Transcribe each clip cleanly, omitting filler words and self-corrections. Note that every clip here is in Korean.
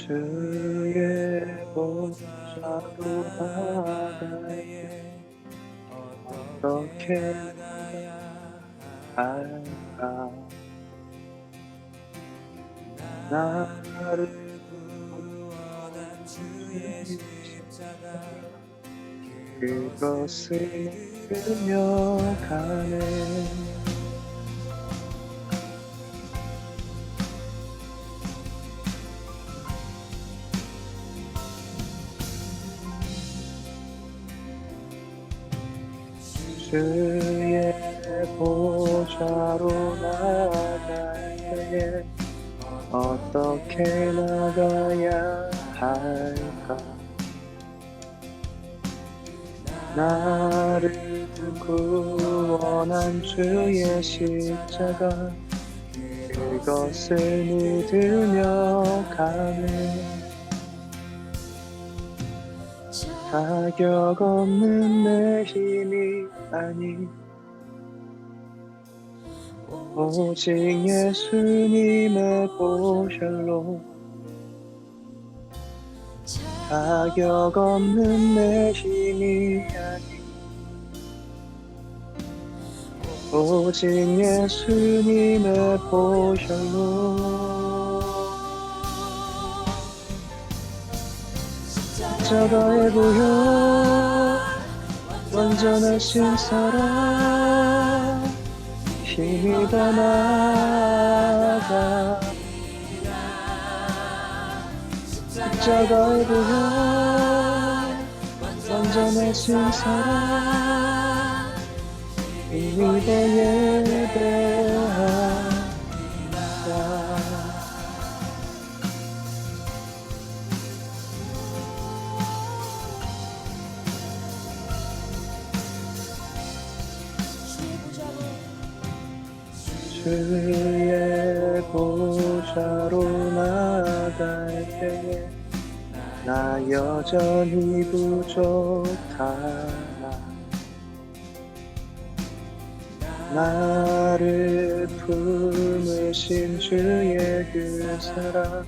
주의 보좌로 나갈 때 어떻게 나갈까? 나를 구원한 주의 십자가 그것을 믿으며 가네. 주의 보좌로 나갈 때에 어떻게 나가야 할까? 나를 구원한 주의 십자가 그것을 믿으며 가네. 자격 없는 내 힘이 아니 오직 예수님의 보혈로 자격 없는 내 힘이 아니 오직 예수님의 보혈로 십자가의 보혈 완전하신 사랑 힘이 더 나아가 십자가의 보혈 완전하신 사랑 힘이 더 예배합니다. 주의 보좌로 나갈 때에 나 여전히 부족하나 나를 품으신 주의 그 사랑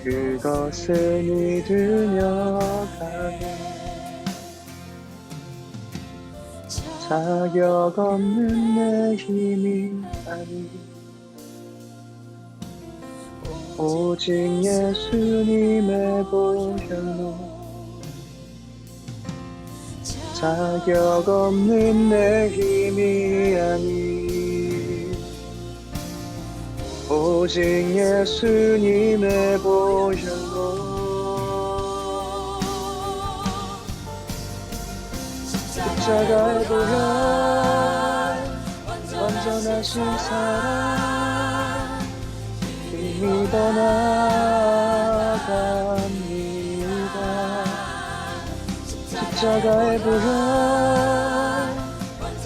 그것을 믿으며 가네. 자격 없는 내 힘이 아니 오직 예수님의 보혈로 자격 없는 내 힘이 아니 오직 예수님의 보혈로 십자가의 보혈 완전하신 사랑 힘이 더 나아갑니다. 십자가의 보혈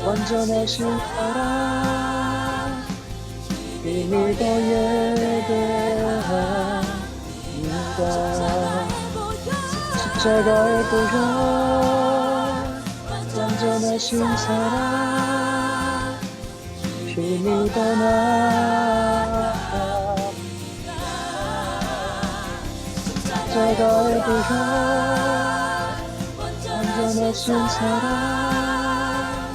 완전하신 사랑 힘이 더 예배합니다. 십자가의 보혈 완전하신 사랑 힘이 더 나아갑니다. 십자가의 보혈 완전하신 사랑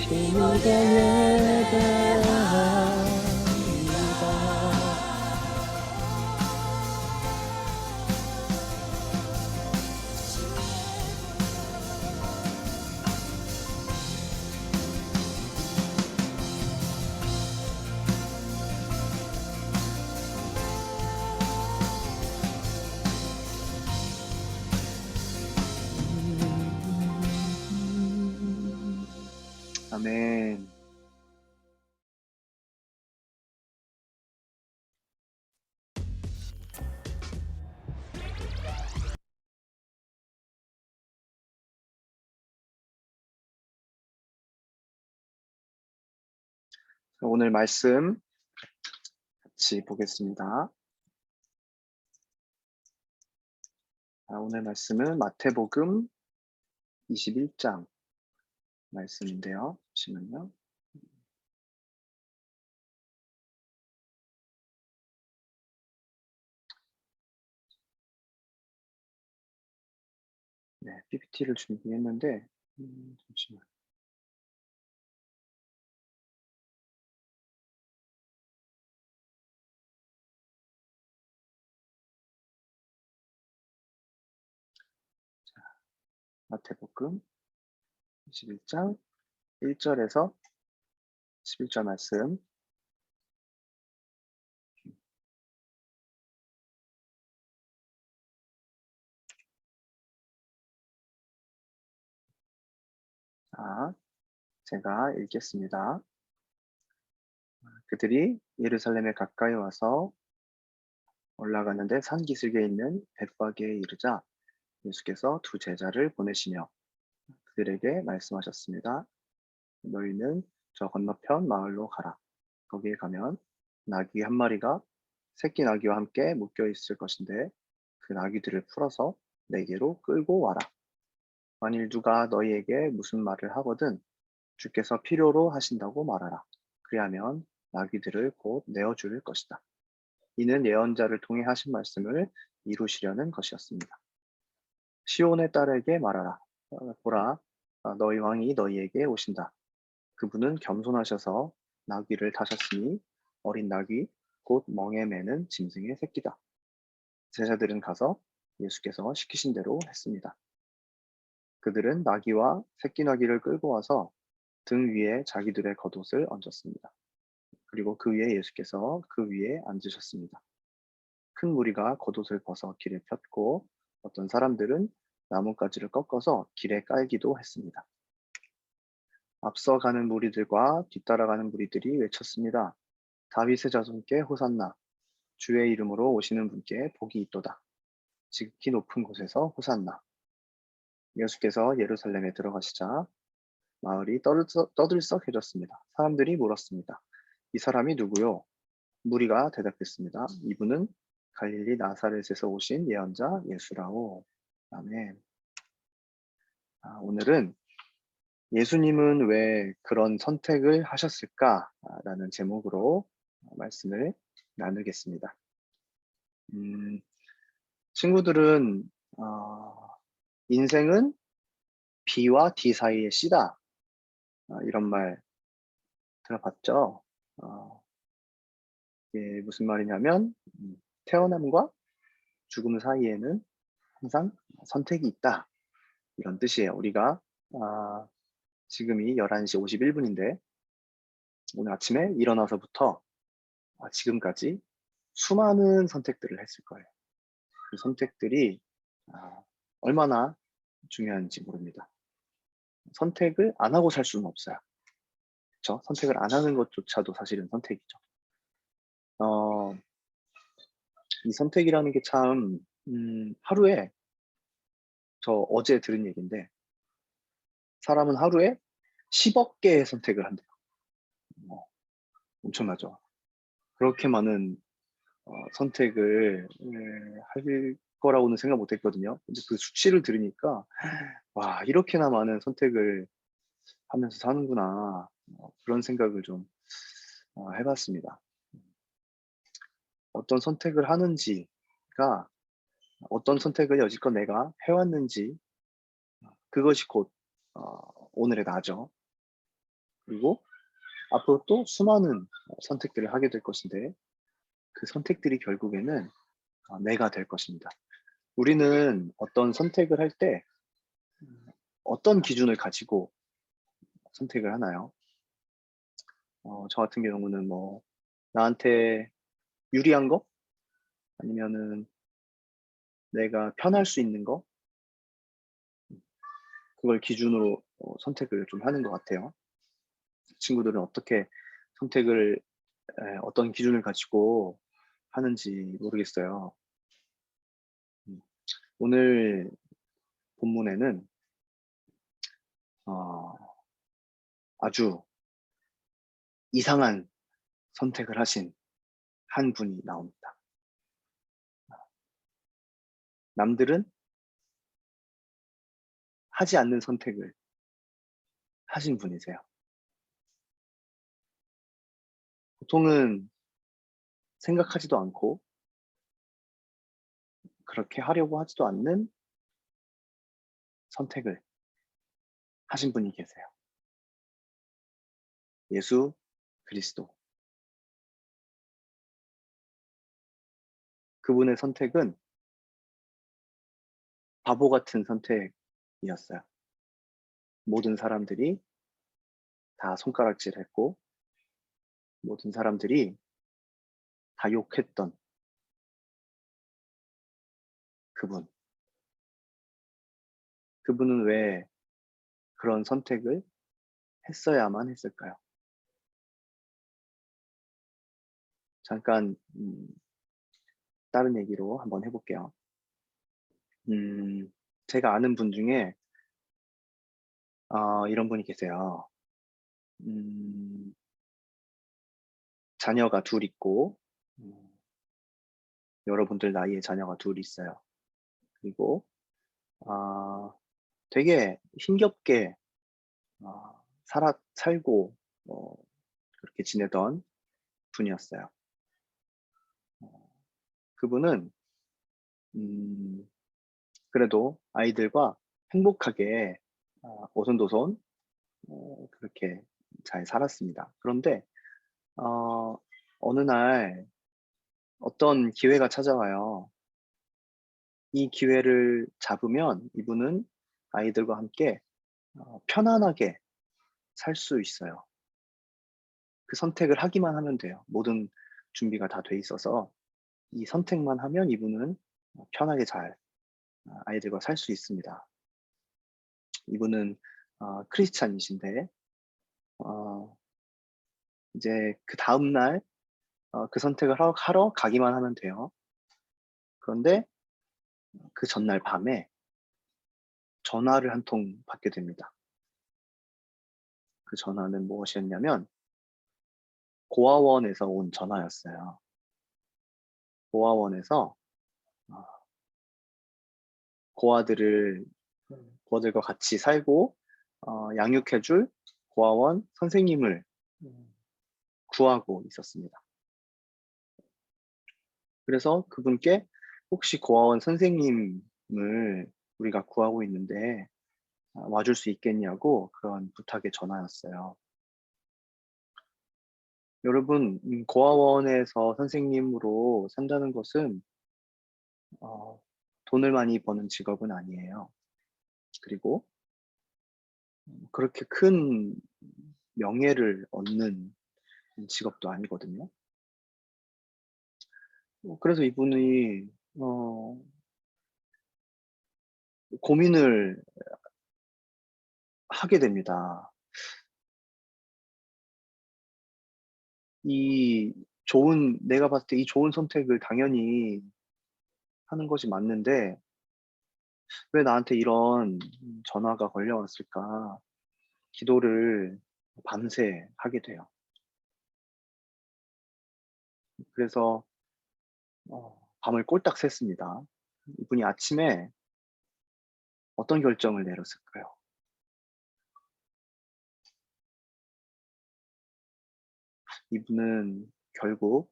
힘이 더 예배합니다. 아멘. 오늘 말씀 같이 보겠습니다. 오늘 말씀은 마태복음 21장 말씀인데요. 잠시만요. 네, PPT를 준비했는데 잠시만. 마태복음 21장 1절에서 11절 말씀. 자, 제가 읽겠습니다. 그들이 예루살렘에 가까이 와서 올라가는데 산 기슭에 있는 벳바게에 이르자 예수께서 두 제자를 보내시며 그들에게 말씀하셨습니다. 너희는 저 건너편 마을로 가라. 거기에 가면 나귀 한 마리가 새끼 나귀와 함께 묶여 있을 것인데 그 나귀들을 풀어서 내게로 끌고 와라. 만일 누가 너희에게 무슨 말을 하거든 주께서 필요로 하신다고 말하라. 그리하면 나귀들을 곧 내어줄 것이다. 이는 예언자를 통해 하신 말씀을 이루시려는 것이었습니다. 시온의 딸에게 말하라. 보라, 너희 왕이 너희에게 오신다. 그분은 겸손하셔서 나귀를 타셨으니 어린 나귀, 곧 멍에 매는 짐승의 새끼다. 제자들은 가서 예수께서 시키신 대로 했습니다. 그들은 나귀와 새끼 나귀를 끌고 와서 등 위에 자기들의 겉옷을 얹었습니다. 그리고 그 위에 예수께서 그 위에 앉으셨습니다. 큰 무리가 겉옷을 벗어 길에 폈고 어떤 사람들은 나뭇가지를 꺾어서 길에 깔기도 했습니다. 앞서가는 무리들과 뒤따라가는 무리들이 외쳤습니다. 다윗의 자손께 호산나, 주의 이름으로 오시는 분께 복이 있도다. 지극히 높은 곳에서 호산나. 예수께서 예루살렘에 들어가시자 마을이 떠들썩해졌습니다. 사람들이 물었습니다. 이 사람이 누구요? 무리가 대답했습니다. 이분은 갈릴리 나사렛에서 오신 예언자 예수라오. 아멘. 오늘은 예수님은 왜 그런 선택을 하셨을까라는 제목으로 말씀을 나누겠습니다. 친구들은 인생은 B와 D 사이의 C다. 이런 말 들어봤죠? 이게 무슨 말이냐면 태어남과 죽음 사이에는 항상 선택이 있다. 이런 뜻이에요. 우리가 지금이 11시 51분인데 오늘 아침에 일어나서부터 지금까지 수많은 선택들을 했을 거예요. 그 선택들이 얼마나 중요한지 모릅니다. 선택을 안 하고 살 수는 없어요. 그렇죠? 선택을 안 하는 것조차도 사실은 선택이죠. 이 선택이라는 게 참 하루에 저 어제 들은 얘기인데 사람은 하루에 10억 개의 선택을 한대요. 엄청나죠. 그렇게 많은 선택을 할 거라고는 생각 못 했거든요. 근데 그 수치를 들으니까 와, 이렇게나 많은 선택을 하면서 사는구나. 그런 생각을 좀 해봤습니다. 어떤 선택을 하는지가 어떤 선택을 여지껏 내가 해왔는지 그것이 곧 오늘의 나죠. 그리고 앞으로 또 수많은 선택들을 하게 될 것인데 그 선택들이 결국에는 내가 될 것입니다. 우리는 어떤 선택을 할 때 어떤 기준을 가지고 선택을 하나요? 저 같은 경우는 뭐 나한테 유리한 거? 아니면은 내가 편할 수 있는 거? 그걸 기준으로 선택을 좀 하는 것 같아요. 친구들은 어떻게 선택을 어떤 기준을 가지고 하는지 모르겠어요. 오늘 본문에는 아주 이상한 선택을 하신 한 분이 나옵니다. 남들은 하지 않는 선택을 하신 분이세요. 보통은 생각하지도 않고 그렇게 하려고 하지도 않는 선택을 하신 분이 계세요. 예수 그리스도. 그분의 선택은 바보 같은 선택이었어요. 모든 사람들이 다 손가락질했고 모든 사람들이 다 욕했던 그분. 그분은 왜 그런 선택을 했어야만 했을까요? 잠깐 다른 얘기로 한번 해 볼게요. 제가 아는 분 중에 이런 분이 계세요. 음 자녀가 둘 있고 음 여러분들 나이에 자녀가 둘 있어요. 그리고 아 되게 힘겹게 살고 그렇게 지내던 분이었어요. 그분은 음 그래도 아이들과 행복하게 오손도손 그렇게 잘 살았습니다. 그런데 어 어느 날 어떤 기회가 찾아와요. 이 기회를 잡으면 이분은 아이들과 함께 편안하게 살 수 있어요. 그 선택을 하기만 하면 돼요. 모든 준비가 다 돼 있어서 이 선택만 하면 이분은 편하게 잘 아이들과 살 수 있습니다. 이분은 크리스찬이신데 어 이제 그다음 날 그 선택을 하러 가기만 하면 돼요. 그런데 그 전날 밤에 전화를 한 통 받게 됩니다. 그 전화는 무엇이었냐면 고아원에서 온 전화였어요. 고아원에서 어 고아들을 고아들과 같이 살고 양육해 줄 고아원 선생님을 음 구하고 있었습니다. 그래서 그분께 "혹시 고아원 선생님을 우리가 구하고 있는데 와줄 수 있겠냐."고 그런 부탁의 전화였어요. 여러분 고아원에서 선생님으로 산다는 것은 어 돈을 많이 버는 직업은 아니에요. 그리고 그렇게 큰 명예를 얻는 직업도 아니거든요. 그래서 이분이 어 고민을 하게 됩니다. 이 내가 봤을 때 이 좋은 선택을 당연히 하는 것이 맞는데 '왜 나한테 이런 전화가 걸려왔을까?' 기도를 밤새 하게 돼요. 그래서 밤을 꼴딱 샜습니다. 이분이 아침에 어떤 결정을 내렸을까요? 이분은 결국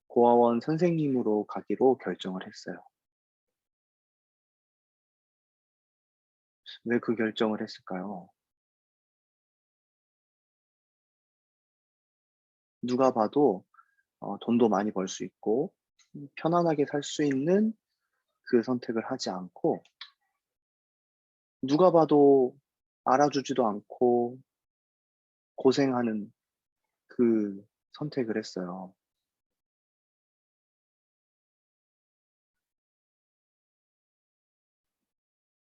고아원 선생님으로 가기로 결정을 했어요. 왜 그 결정을 했을까요? 누가 봐도 돈도 많이 벌 수 있고 편안하게 살 수 있는 그 선택을 하지 않고 누가 봐도 알아주지도 않고 고생하는 그 선택을 했어요.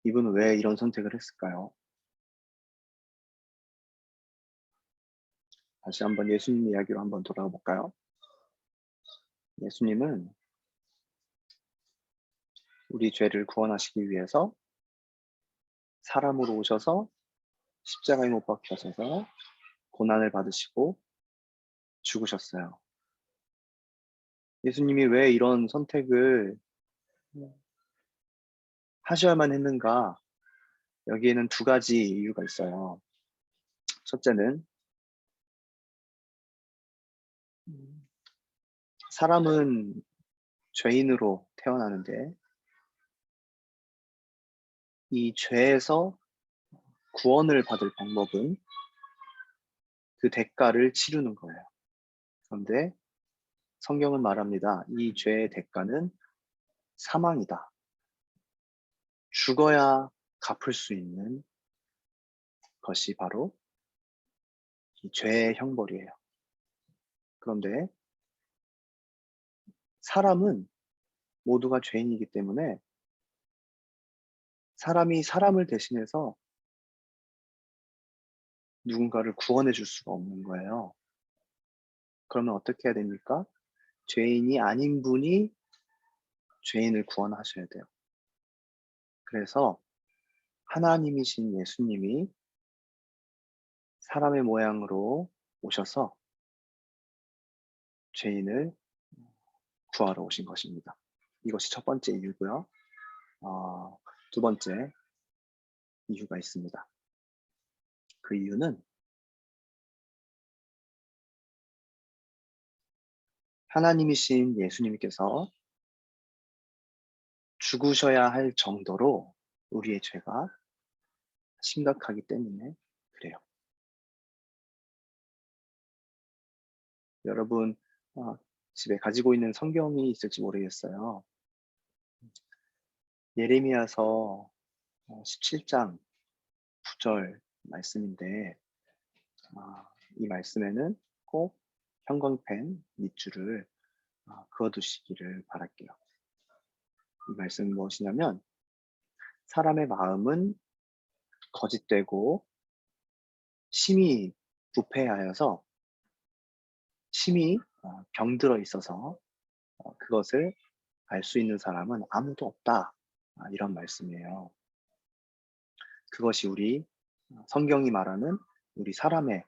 이분은 왜 이런 선택을 했을까요? 다시 한번 예수님 이야기로 한번 돌아가 볼까요? 예수님은 우리 죄를 구원하시기 위해서 사람으로 오셔서 십자가에 못 박혀서 고난을 받으시고 죽으셨어요. 예수님이 왜 이런 선택을 하셔야만 했는가? 여기에는 두 가지 이유가 있어요. 첫째는 음 사람은 죄인으로 태어나는데 이 죄에서 구원을 받을 방법은 그 대가를 치르는 거예요. 그런데 성경은 말합니다. 이 죄의 대가는 사망이다. 죽어야 갚을 수 있는 것이 바로 이 죄의 형벌이에요. 그런데 사람은 모두가 죄인이기 때문에 사람이 사람을 대신해서 누군가를 구원해 줄 수가 없는 거예요. 그러면 어떻게 해야 됩니까? 죄인이 아닌 분이 죄인을 구원하셔야 돼요. 그래서 하나님이신 예수님이 사람의 모양으로 오셔서 죄인을 구하러 오신 것입니다. 이것이 첫 번째 이유고요. 두 번째 이유가 있습니다. 그 이유는 하나님이신 예수님께서 죽으셔야 할 정도로 우리의 죄가 심각하기 때문에 그래요. 여러분 집에 가지고 있는 성경이 있을지 모르겠어요. 예레미야서 17장 9절 말씀인데 이 말씀에는 꼭 형광펜 밑줄을 그어두시기를 바랄게요. 이 말씀은 무엇이냐면 사람의 마음은 거짓되고 심히 부패하여서 심히 병들어 있어서 그것을 알 수 있는 사람은 아무도 없다. 이런 말씀이에요. 그것이 우리 성경이 말하는 우리 사람의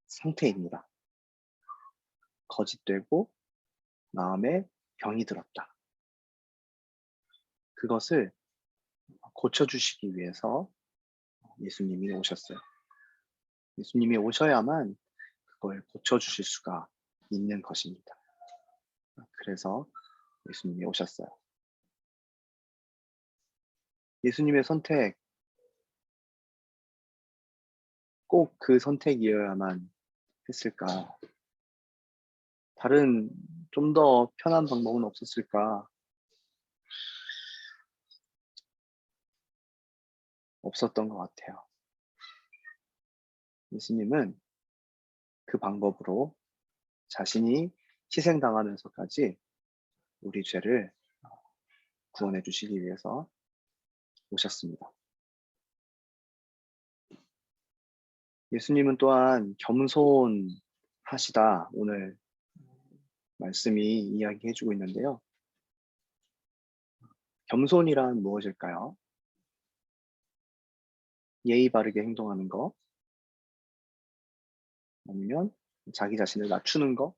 상태입니다. 거짓되고 마음에 병이 들었다. 그것을 고쳐주시기 위해서 예수님이 오셨어요. 예수님이 오셔야만 그걸 고쳐주실 수가 있는 것입니다. 그래서 예수님이 오셨어요. 예수님의 선택, 꼭 그 선택이어야만 했을까? 다른 좀 더 편한 방법은 없었을까? 없었던 것 같아요. 예수님은 그 방법으로 자신이 희생당하면서까지 우리 죄를 구원해 주시기 위해서 오셨습니다. 예수님은 또한 겸손하시다 오늘 말씀이 이야기해 주고 있는데요. 겸손이란 무엇일까요? 예의 바르게 행동하는 거, 아니면 자기 자신을 낮추는 거,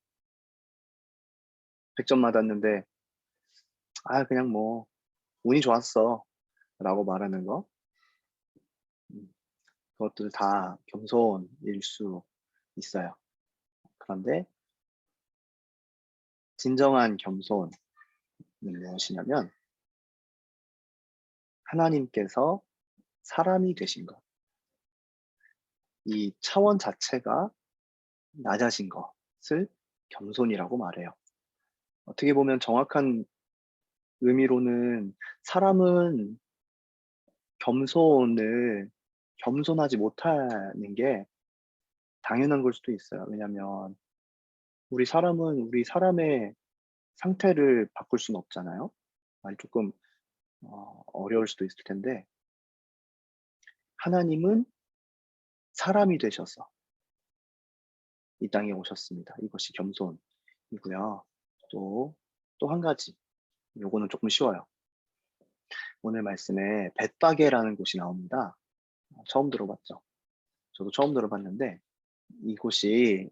100점 맞았는데 그냥 뭐 운이 좋았어 라고 말하는 거, 그것들 다 겸손일 수 있어요. 그런데 진정한 겸손은 무엇이냐면 하나님께서 사람이 되신 것, 이 차원 자체가 낮아진 것을 겸손이라고 말해요. 어떻게 보면 정확한 의미로는 사람은 겸손하지 못하는 게 당연한 걸 수도 있어요. 왜냐하면 우리 사람은 우리 사람의 상태를 바꿀 수는 없잖아요. 말이 조금 어려울 수도 있을 텐데 하나님은 사람이 되셔서 이 땅에 오셨습니다. 이것이 겸손이고요. 또 한 가지, 요거는 조금 쉬워요. 오늘 말씀에 벳바게라는 곳이 나옵니다. 처음 들어봤죠? 저도 처음 들어봤는데 이곳이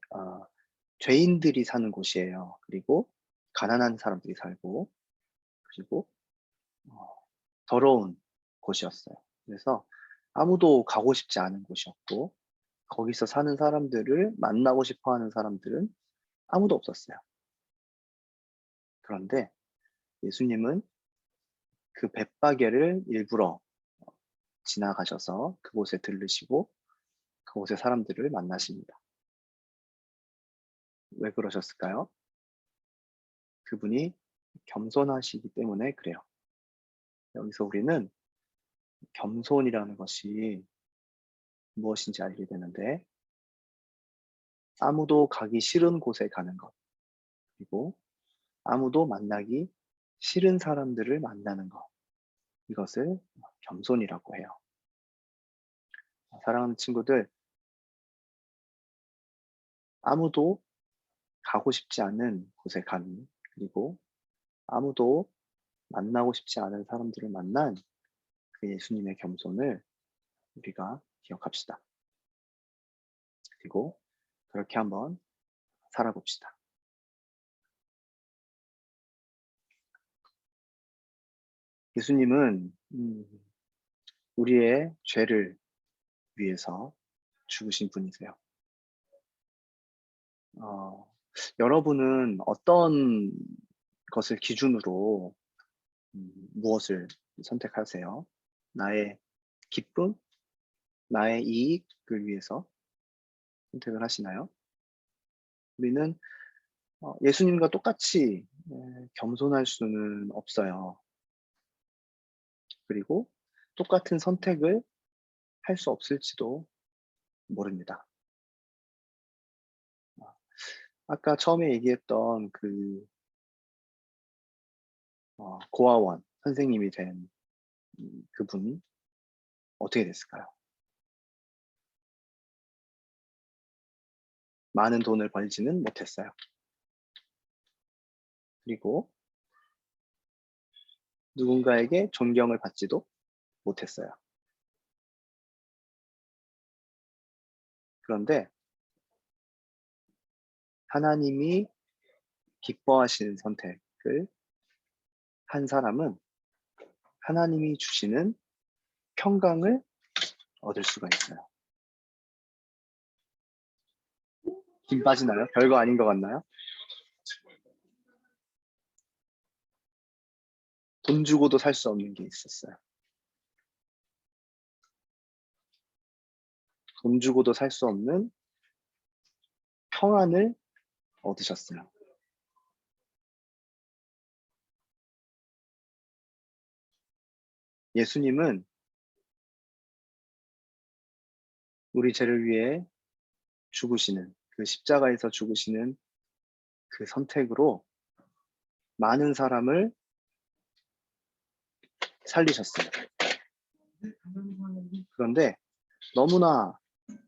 죄인들이 사는 곳이에요. 그리고 가난한 사람들이 살고, 그리고 더러운 곳이었어요. 그래서 아무도 가고 싶지 않은 곳이었고, 거기서 사는 사람들을 만나고 싶어 하는 사람들은 아무도 없었어요. 그런데 예수님은 그 벳바게를 일부러 지나가셔서 그곳에 들르시고 그곳의 사람들을 만나십니다. 왜 그러셨을까요? 그분이 겸손하시기 때문에 그래요. 여기서 우리는 겸손이라는 것이 무엇인지 알게 되는데, 아무도 가기 싫은 곳에 가는 것, 그리고 아무도 만나기 싫은 사람들을 만나는 것, 이것을 겸손이라고 해요. 사랑하는 친구들, 아무도 가고 싶지 않은 곳에 가는, 그리고 아무도 만나고 싶지 않은 사람들을 만난 그 예수님의 겸손을 우리가 기억합시다. 그리고 그렇게 한번 살아봅시다. 예수님은 우리의 죄를 위해서 죽으신 분이세요. 여러분은 어떤 것을 기준으로 무엇을 선택하세요? 나의 기쁨, 나의 이익을 위해서 선택을 하시나요? 우리는 예수님과 똑같이 겸손할 수는 없어요. 그리고 똑같은 선택을 할 수 없을지도 모릅니다. 아까 처음에 얘기했던 그 고아원 선생님이 된 그분 어떻게 됐을까요? 많은 돈을 벌지는 못했어요. 그리고 누군가에게 존경을 받지도 못했어요. 그런데 하나님이 기뻐하시는 선택을 한 사람은 하나님이 주시는 평강을 얻을 수가 있어요. 김 빠지나요? 별거 아닌 것 같나요? 돈 주고도 살 수 없는 게 있었어요. 돈 주고도 살 수 없는 평안을 얻으셨어요. 예수님은 우리 죄를 위해 죽으시는, 그 십자가에서 죽으시는 그 선택으로 많은 사람을 살리셨어요. 그런데 너무나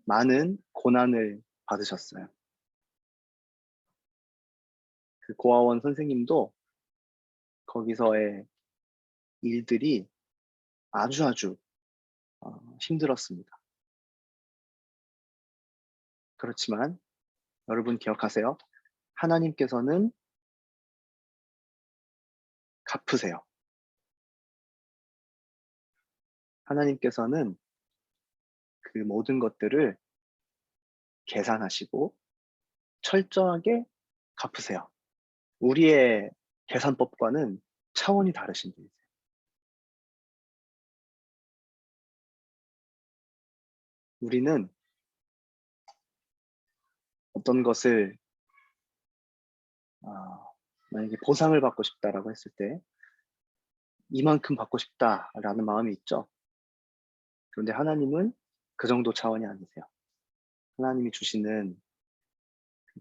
많은 고난을 받으셨어요. 그 고아원 선생님도 거기서의 일들이 아주 힘들었습니다. 그렇지만 여러분 기억하세요. 하나님께서는 갚으세요. 하나님께서는 그 모든 것들을 계산하시고 철저하게 갚으세요. 우리의 계산법과는 차원이 다르신 분이세요. 우리는 어떤 것을 만약에 보상을 받고 싶다라고 했을 때 이만큼 받고 싶다라는 마음이 있죠. 그런데 하나님은 그 정도 차원이 아니세요. 하나님이 주시는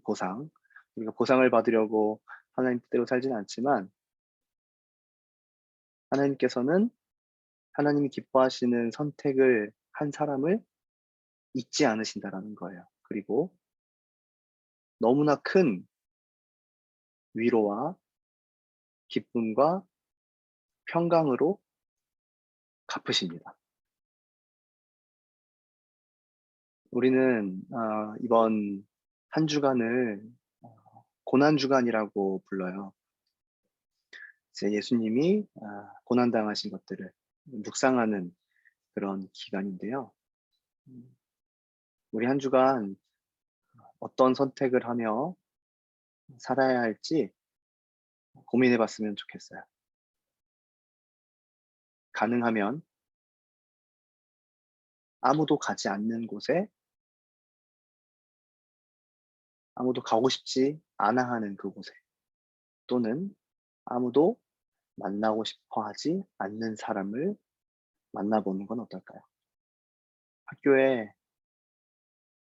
보상, 우리가 보상을 받으려고 하나님 뜻대로 살지는 않지만 하나님께서는 하나님이 기뻐하시는 선택을 한 사람을 잊지 않으신다라는 거예요. 그리고 너무나 큰 위로와 기쁨과 평강으로 갚으십니다. 우리는 이번 한 주간을 고난 주간이라고 불러요. 이제 예수님이 고난당하신 것들을 묵상하는 그런 기간인데요. 우리 한 주간 어떤 선택을 하며 살아야 할지 고민해 봤으면 좋겠어요. 가능하면 아무도 가지 않는 곳에, 아무도 가고 싶지 않아 하는 그곳에, 또는 아무도 만나고 싶어 하지 않는 사람을 만나보는 건 어떨까요? 학교에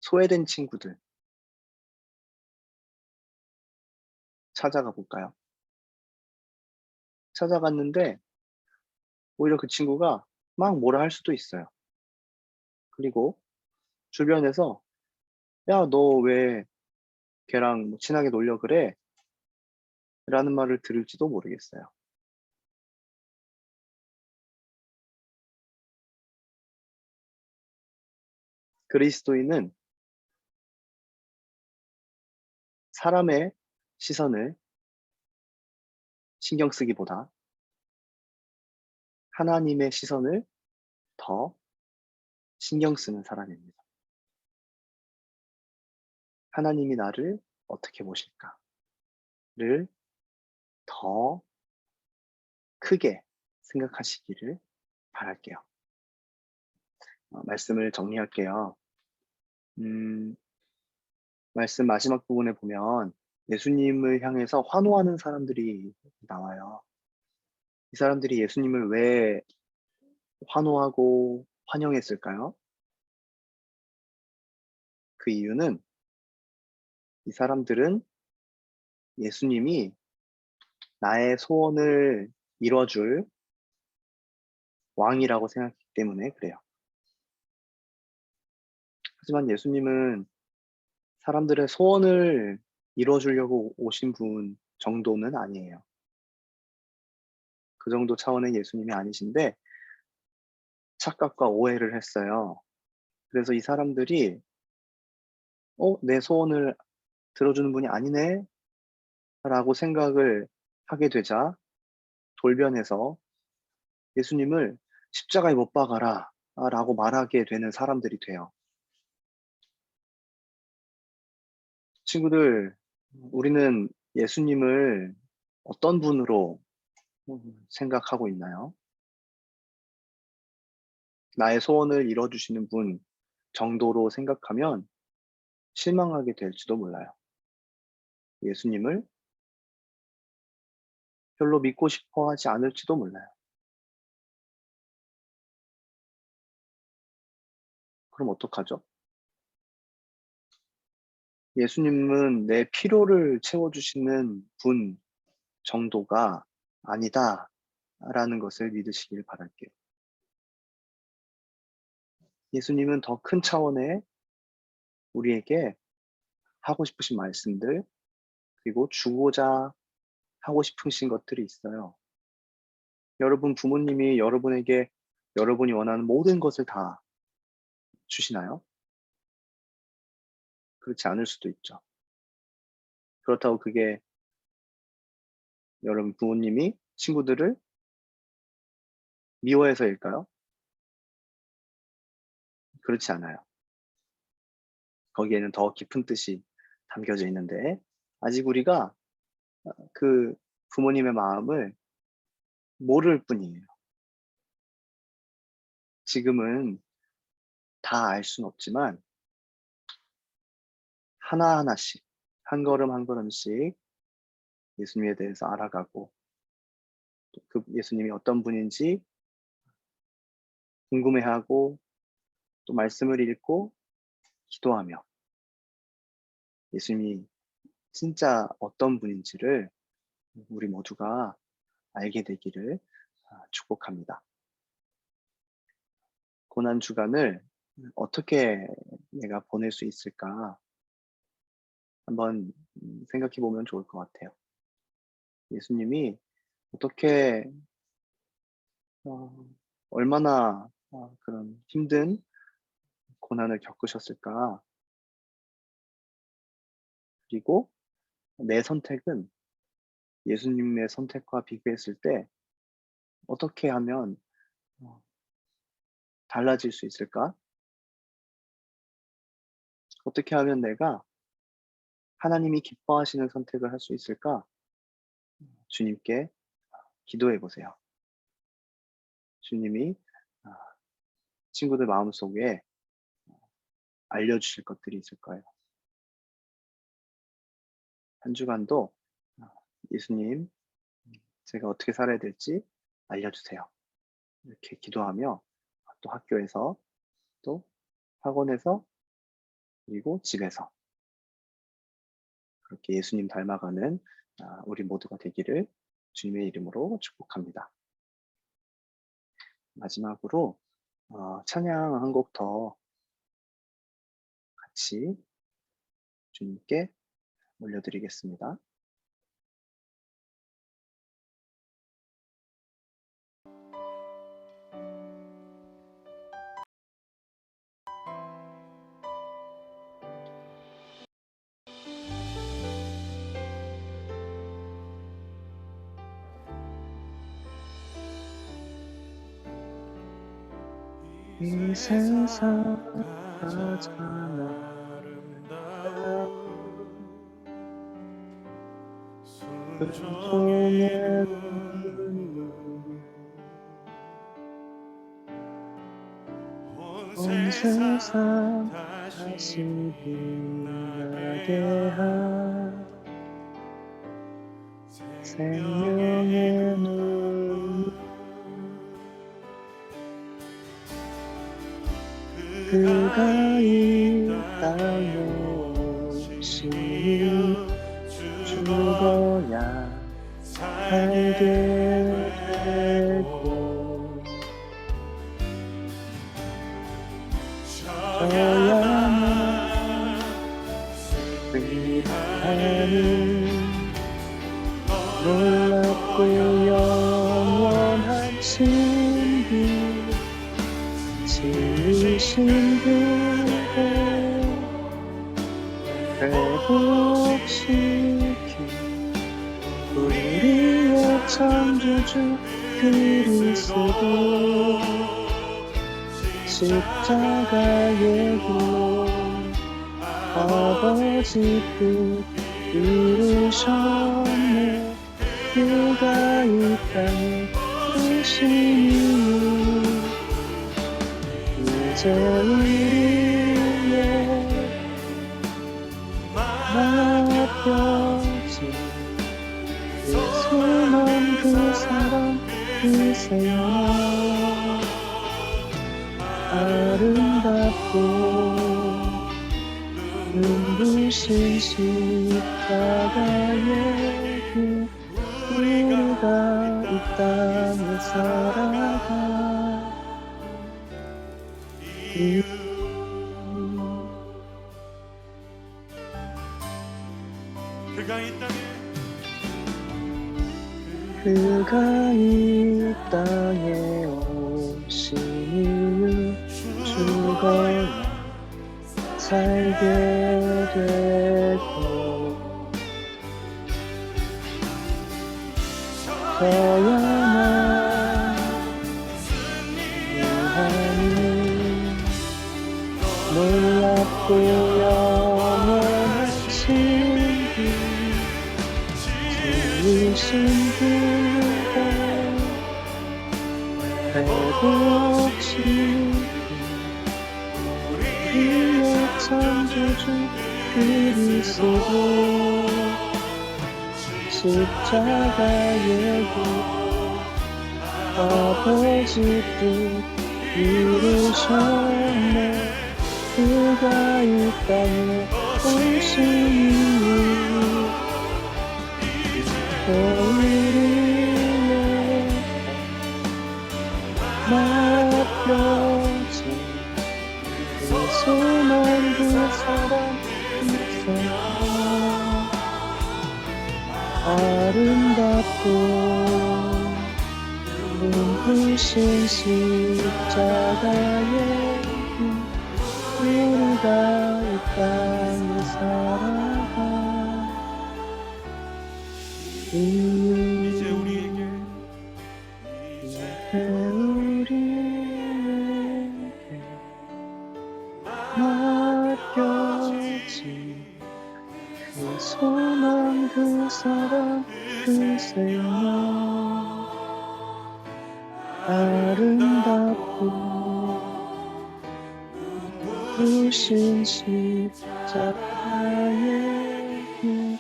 소외된 친구들 찾아가 볼까요? 찾아갔는데 오히려 그 친구가 막 뭐라 할 수도 있어요. 그리고 주변에서 "야, 너 왜 걔랑 뭐 친하게 놀려 그래?" 라는 말을 들을지도 모르겠어요. 그리스도인은 사람의 시선을 신경 쓰기보다 하나님의 시선을 더 신경 쓰는 사람입니다. 하나님이 나를 어떻게 보실까를 더 크게 생각하시기를 바랄게요. 말씀을 정리할게요. 음 말씀 마지막 부분에 보면 예수님을 향해서 환호하는 사람들이 나와요. 이 사람들이 예수님을 왜 환호하고 환영했을까요? 그 이유는 이 사람들은 예수님이 나의 소원을 이뤄줄 왕이라고 생각했기 때문에 그래요. 하지만 예수님은 사람들의 소원을 이뤄주려고 오신 분 정도는 아니에요. 그 정도 차원의 예수님이 아니신데 착각과 오해를 했어요. 그래서 이 사람들이 내 소원을 들어주는 분이 아니네? 라고 생각을 하게 되자 돌변해서 예수님을 십자가에 못 박아라 라고 말하게 되는 사람들이 돼요. 친구들, 우리는 예수님을 어떤 분으로 생각하고 있나요? 나의 소원을 이뤄주시는 분 정도로 생각하면 실망하게 될지도 몰라요. 예수님을 별로 믿고 싶어 하지 않을지도 몰라요. 그럼 어떡하죠? 예수님은 내 필요를 채워주시는 분 정도가 아니다라는 것을 믿으시길 바랄게요. 예수님은 더 큰 차원의 우리에게 하고 싶으신 말씀들, 그리고 주고자 하고 싶으신 것들이 있어요. 여러분 부모님이 여러분에게 여러분이 원하는 모든 것을 다 주시나요? 그렇지 않을 수도 있죠. 그렇다고 그게 여러분 부모님이 친구들을 미워해서일까요? 그렇지 않아요. 거기에는 더 깊은 뜻이 담겨져 있는데 아직 우리가 그 부모님의 마음을 모를 뿐이에요. 지금은 다 알 수는 없지만 하나하나씩 한 걸음 한 걸음씩 예수님에 대해서 알아가고 또 그 예수님이 어떤 분인지 궁금해하고 또 말씀을 읽고 기도하며 예수님이 진짜 어떤 분인지를 우리 모두가 알게 되기를 축복합니다. 고난 주간을 어떻게 내가 보낼 수 있을까 한번 생각해 보면 좋을 것 같아요. 예수님이 어떻게 어 얼마나 그런 힘든 고난을 겪으셨을까? 그리고 내 선택은 예수님의 선택과 비교했을 때 어떻게 하면 어 달라질 수 있을까? 어떻게 하면 내가 하나님이 기뻐하시는 선택을 할 수 있을까? 주님께 기도해 보세요. 주님이 친구들 마음속에 알려주실 것들이 있을까요? 한 주간도 예수님, 제가 어떻게 살아야 될지 알려주세요. 이렇게 기도하며 또 학교에서, 또 학원에서, 그리고 집에서 그렇게 예수님 닮아가는 우리 모두가 되기를 주님의 이름으로 축복합니다. 마지막으로 찬양 한 곡 더 같이 주님께 올려드리겠습니다. 이 세상 가장 순종의 온 세상 다시 빛나게 한 생명의 눈, 그가 이 땅에 오시니 죽어야 살게 되고 저야만 승리하는 놀랍고 영원한 신비, 지으신 그대 회복시키 우리의 창조주 그리스도 십자가의 길 아버지 뜻 이루셨네. 그가 이 땅에 오시니 이제 우리의 맡겨진 그 소망 그 사랑 그 생명 아름답고 눈부신 십자가의 길 우리가 이 땅에 살아가 그가 이 땅에 오신 이유 죽어야 살게 되고 저야만 유한히 놀랍고 영원한 신비 지으신 그대 회복시키 우리의 창조주 그리스도 십자가의 길 아버지 뜻 이루셨네. 그가 이 땅에 오시니 우리의 맡겨진 그 소망 그 사랑 그 생명 아름답고 눈부신 십자가의 길 우리가 이 땅에 살아가 이제 우리에게 맡겨진 그 소망 그 사랑 그 생명 아름답고 부신 십자가의 길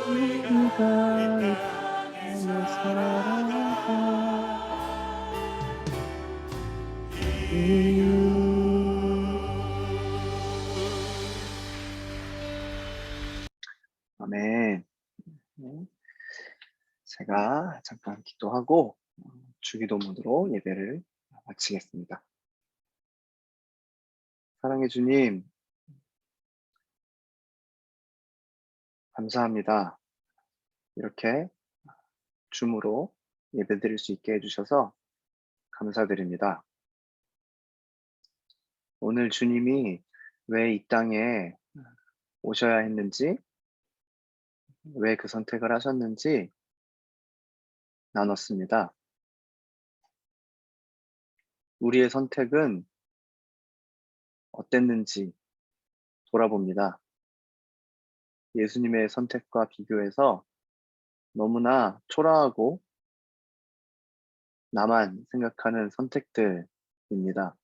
우리가 이 땅에 살아가 아멘. 네. 제가 잠깐 기도하고 주기도문으로 예배를 마치겠습니다. 사랑해 주님, 감사합니다. 이렇게 줌으로 예배드릴 수 있게 해주셔서 감사드립니다. 오늘 주님이 왜 이 땅에 오셔야 했는지, 왜 그 선택을 하셨는지 나눴습니다. 우리의 선택은 어땠는지 돌아봅니다. 예수님의 선택과 비교해서 너무나 초라하고 나만 생각하는 선택들입니다.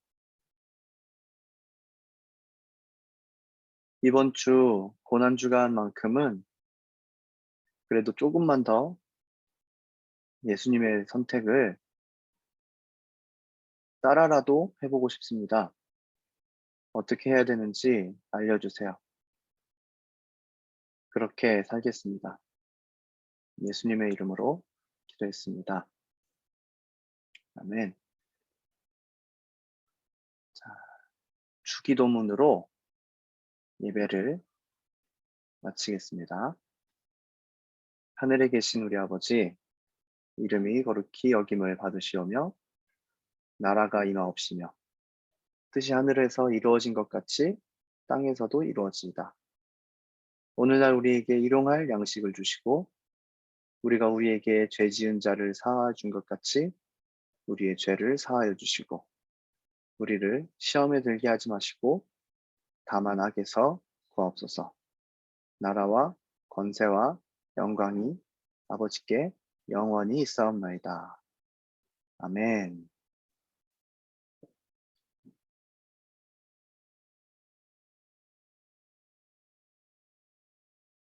이번 주 고난주간만큼은 그래도 조금만 더 예수님의 선택을 따라라도 해보고 싶습니다. 어떻게 해야 되는지 알려주세요. 그렇게 살겠습니다. 예수님의 이름으로 기도했습니다. 아멘. 자, 주기도문으로 예배를 마치겠습니다. 하늘에 계신 우리 아버지, 이름이 거룩히 여김을 받으시오며 나라가 임하옵시며 뜻이 하늘에서 이루어진 것 같이 땅에서도 이루어지이다. 오늘날 우리에게 일용할 양식을 주시고 우리가 우리에게 죄 지은 자를 사하여 준 것 같이 우리의 죄를 사하여 주시고 우리를 시험에 들게 하지 마시고 다만 악에서 구하옵소서. 나라와 권세와 영광이 아버지께 영원히 있사옵나이다. 아멘.